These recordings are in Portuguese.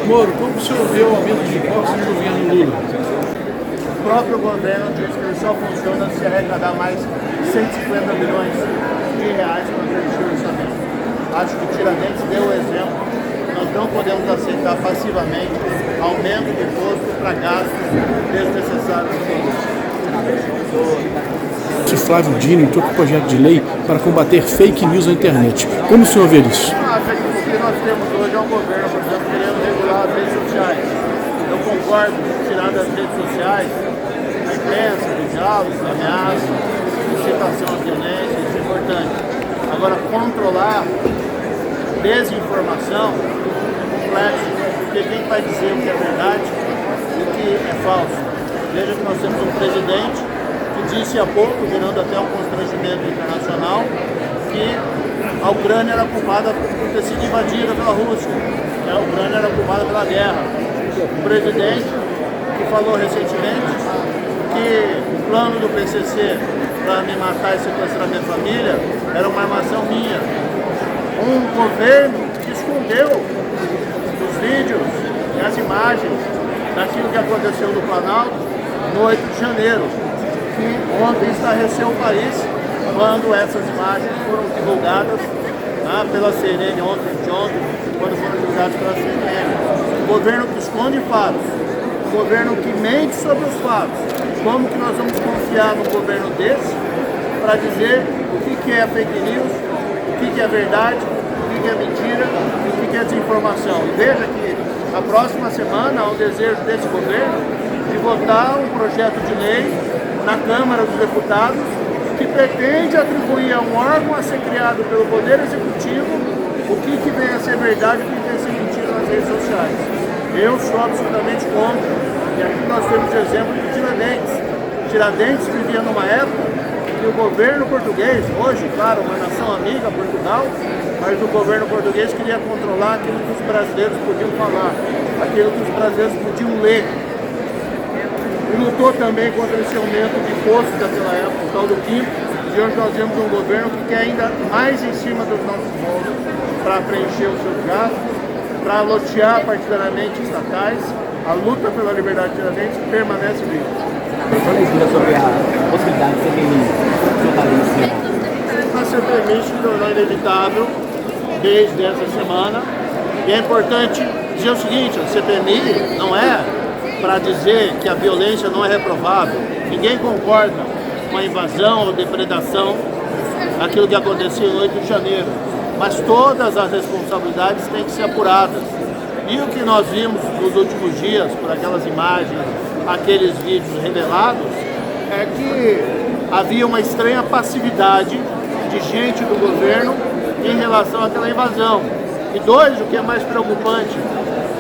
Moro, como o senhor vê o aumento de impostos do governo Lula? O próprio governo diz que ele só funciona se arrecadar mais 150 bilhões de reais para preencher o orçamento. Acho que o Tiradentes deu o exemplo. Nós não podemos aceitar passivamente aumento de imposto para gastos desnecessários do O Flávio Dino entrou com o projeto de lei para combater fake news na internet. Como o senhor vê isso? Acho que o que nós temos hoje é um governo, por exemplo, querendo regular as redes sociais. Eu concordo que tirar das redes sociais a imprensa, de diálogos, ameaças, incitação à violência, isso é importante. Agora, controlar desinformação é complexo, porque quem vai dizer o que é verdade e o que é falso? Veja que nós temos um presidente que disse há pouco, gerando até um constrangimento internacional, que a Ucrânia era culpada por ter sido invadida pela Rússia, que a Ucrânia era culpada pela guerra. O presidente que falou recentemente que o plano do PCC para me matar e sequestrar minha família era uma armação minha. Um governo que escondeu os vídeos e as imagens daquilo que aconteceu no Planalto no 8 de janeiro, que ontem estarreceu o país quando essas imagens foram divulgadas pela CNN ontem, quando foram divulgadas pela CNN. Um governo que esconde fatos, um governo que mente sobre os fatos. Como que nós vamos confiar num governo desse para dizer o que é fake news, o que é verdade, o que é mentira, o que é desinformação? E veja que na próxima semana há um desejo desse governo de votar um projeto de lei na Câmara dos Deputados que pretende atribuir a um órgão a ser criado pelo Poder Executivo o que vem a ser verdade e o que vem a ser mentira nas redes sociais. Eu sou absolutamente contra. E aqui nós temos o exemplo de Tiradentes. Tiradentes vivia numa época que o governo português, hoje, claro, uma nação amiga, Portugal, mas o governo português queria controlar aquilo que os brasileiros podiam falar, aquilo que os brasileiros podiam ler. E lutou também contra esse aumento de imposto daquela época, o tal do quinto, e hoje nós temos um governo que quer ainda mais em cima dos nossos bolsos para preencher os seus gastos, para lotear partidariamente estatais. A luta pela liberdade de Tiradentes permanece viva. Só leitura sobre a possibilidade de CPMI. A CPMI se tornou inevitável desde essa semana. E é importante dizer o seguinte, a CPMI não é para dizer que a violência não é reprovável. Ninguém concorda com a invasão ou depredação daquilo que aconteceu no 8 de janeiro. Mas todas as responsabilidades têm que ser apuradas. E o que nós vimos nos últimos dias, por aquelas imagens, aqueles vídeos revelados, é que havia uma estranha passividade de gente do governo em relação àquela invasão. E dois, o que é mais preocupante,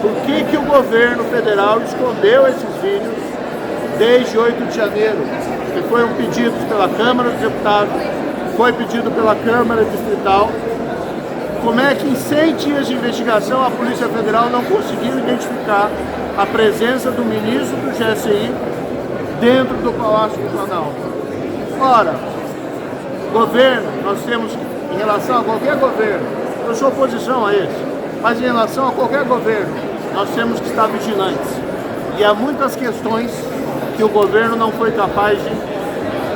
por que o governo federal escondeu esses vídeos desde 8 de janeiro? Que foi um pedido pela Câmara dos Deputados, foi pedido pela Câmara Distrital. Como é que em 100 dias de investigação a Polícia Federal não conseguiu identificar a presença do ministro do GSI dentro do Palácio do Planalto? Ora, governo, nós temos, em relação a qualquer governo, eu sou oposição a esse, mas em relação a qualquer governo, nós temos que estar vigilantes. E há muitas questões que o governo não foi capaz de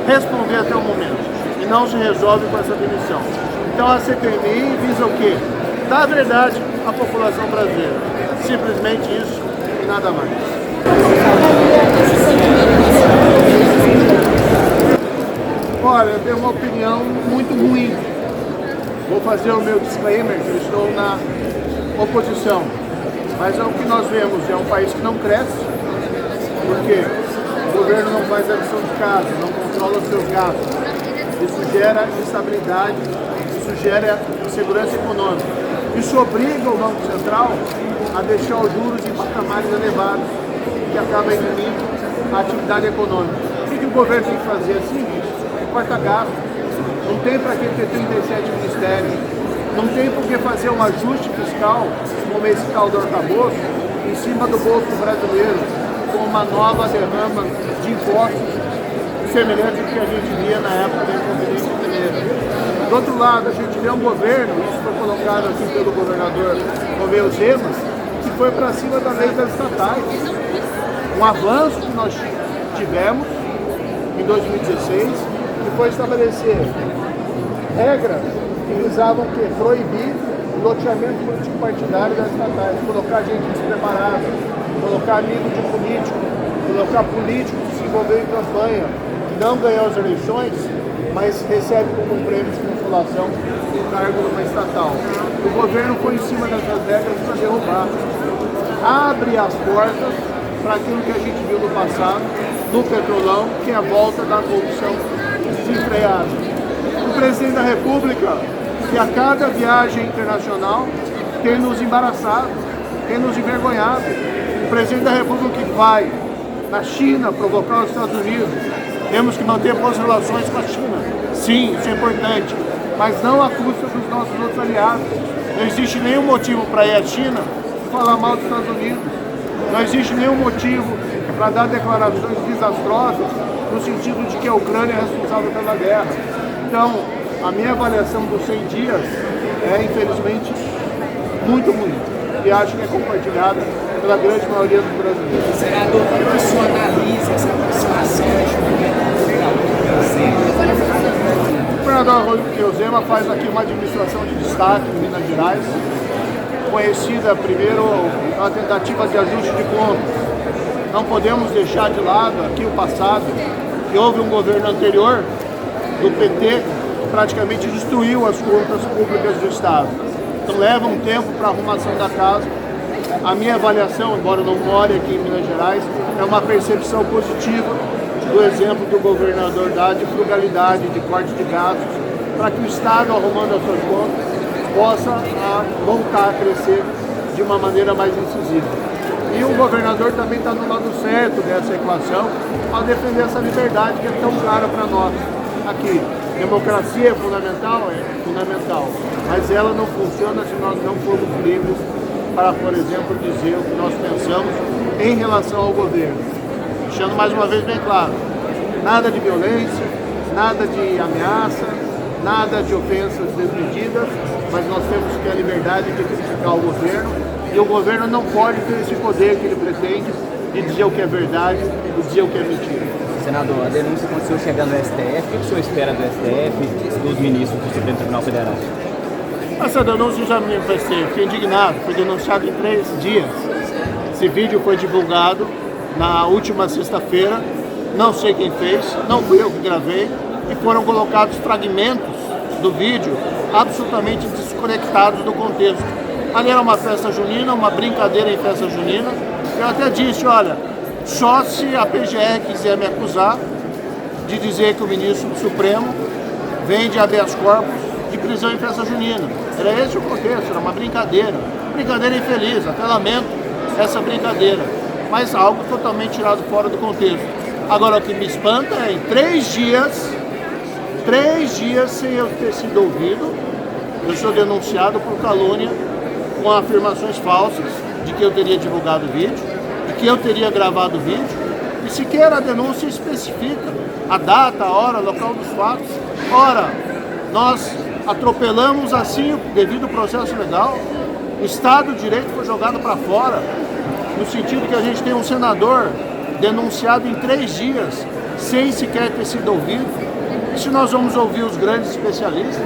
responder até o momento, e não se resolve com essa demissão. Então a CPMI visa o quê? Dar a verdade à população brasileira. Simplesmente isso e nada mais. Olha, eu tenho uma opinião muito ruim. Vou fazer o meu disclaimer, que eu estou na oposição. Mas é o que nós vemos, é um país que não cresce, porque o governo não faz a lição de casa, não controla os seus gastos. Isso gera instabilidade, isso gera insegurança econômica. Isso obriga o Banco Central a deixar os juros em patamares elevados, que acaba inibindo a atividade econômica. O que o governo tem que fazer assim? Corta gasto. Não tem para que ter 37 ministérios. Não tem por que fazer um ajuste fiscal, como esse tal do arcabouço, em cima do bolso brasileiro, com uma nova derrama de impostos semelhante ao que a gente via na época da Inconfidência Mineira. Do outro lado, a gente vê um governo, isso foi colocado aqui pelo governador Romeu Zema, que foi para cima da lei das estatais. Um avanço que nós tivemos em 2016, que foi estabelecer regras que visavam proibir o loteamento político partidário das estatais, colocar gente despreparada, colocar amigo de político, colocar político que se envolveu em campanha, que não ganhou as eleições, mas recebe como prêmio de consolação o cargo numa estatal. O governo foi em cima dessas regras para derrubar. Abre as portas para aquilo que a gente viu no passado, no Petrolão, que é a volta da corrupção desenfreada. O presidente da República, que a cada viagem internacional tem nos embaraçado, tem nos envergonhado. O presidente da República que vai na China provocar os Estados Unidos. Temos que manter boas relações com a China. Sim, isso é importante, mas não à custa dos nossos outros aliados. Não existe nenhum motivo para ir à China falar mal dos Estados Unidos. Não existe nenhum motivo para dar declarações desastrosas no sentido de que a Ucrânia é responsável pela guerra. Então, a minha avaliação dos 100 dias é, infelizmente, muito ruim. E acho que é compartilhada pela grande maioria dos brasileiros. Senador, como o senhor analisa essa aproximação neste momento? O governador Rodrigo Zema faz aqui uma administração de destaque em Minas Gerais, conhecida primeiro pela tentativa de ajuste de contas. Não podemos deixar de lado aqui o passado, que houve um governo anterior do PT que praticamente destruiu as contas públicas do Estado. Então leva um tempo para a arrumação da casa. A minha avaliação, embora eu não more aqui em Minas Gerais, é uma percepção positiva do exemplo que o governador dá de frugalidade, de corte de gastos, para que o Estado, arrumando as suas contas, possa voltar a crescer de uma maneira mais incisiva. E o governador também está no lado certo dessa equação, ao defender essa liberdade que é tão clara para nós aqui. Democracia é fundamental, mas ela não funciona se nós não formos livres para, por exemplo, dizer o que nós pensamos em relação ao governo. Deixando mais uma vez bem claro, nada de violência, nada de ameaça, nada de ofensas desmedidas, mas nós temos que ter a liberdade de criticar o governo, e o governo não pode ter esse poder que ele pretende de dizer o que é verdade e dizer o que é mentira. Senador, a denúncia aconteceu chegando no STF. O que o senhor espera do STF, dos ministros do Supremo Tribunal Federal? Essa denúncia já me manifestei, fiquei indignado, foi denunciado em 3 dias. Esse vídeo foi divulgado na última sexta-feira, não sei quem fez, não fui eu que gravei, e foram colocados fragmentos do vídeo absolutamente desconectados do contexto. Ali era uma festa junina, uma brincadeira em festa junina. Eu até disse, olha, só se a PGR quiser me acusar de dizer que o ministro do Supremo vende habeas corpus de prisão em festa junina. Era esse o contexto, era uma brincadeira infeliz, até lamento essa brincadeira, mas algo totalmente tirado fora do contexto. Agora, o que me espanta é em 3 dias sem eu ter sido ouvido, eu sou denunciado por calúnia com afirmações falsas de que eu teria divulgado o vídeo, de que eu teria gravado o vídeo, e sequer a denúncia especifica a data, a hora, o local dos fatos. Ora, nós atropelamos assim o devido processo legal, o Estado de Direito foi jogado para fora, no sentido que a gente tem um senador denunciado em 3 dias, sem sequer ter sido ouvido. E se nós vamos ouvir os grandes especialistas,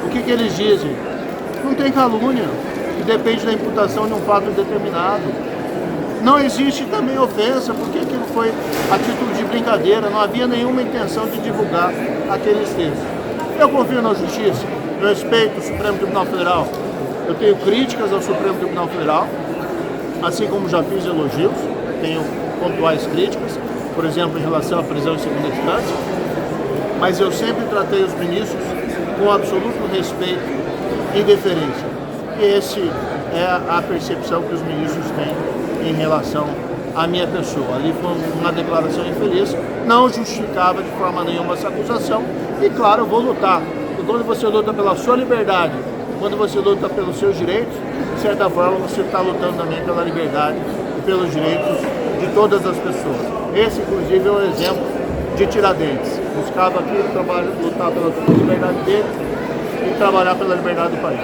o que eles dizem? Não tem calúnia, que depende da imputação de um fato determinado. Não existe também ofensa, porque aquilo foi a título de brincadeira, não havia nenhuma intenção de divulgar aqueles textos. Eu confio na Justiça, eu respeito o Supremo Tribunal Federal, eu tenho críticas ao Supremo Tribunal Federal, assim como já fiz elogios, tenho pontuais críticas, por exemplo, em relação à prisão em segunda instância, mas eu sempre tratei os ministros com absoluto respeito e deferência. E esse é a percepção que os ministros têm em relação à minha pessoa. Ali foi uma declaração infeliz, não justificava de forma nenhuma essa acusação, e claro, eu vou lutar. E quando você luta pela sua liberdade, quando você luta pelos seus direitos, de certa forma você está lutando também pela liberdade e pelos direitos de todas as pessoas. Esse, inclusive, é um exemplo de Tiradentes. Buscava aqui lutar pela liberdade dele e trabalhar pela liberdade do país.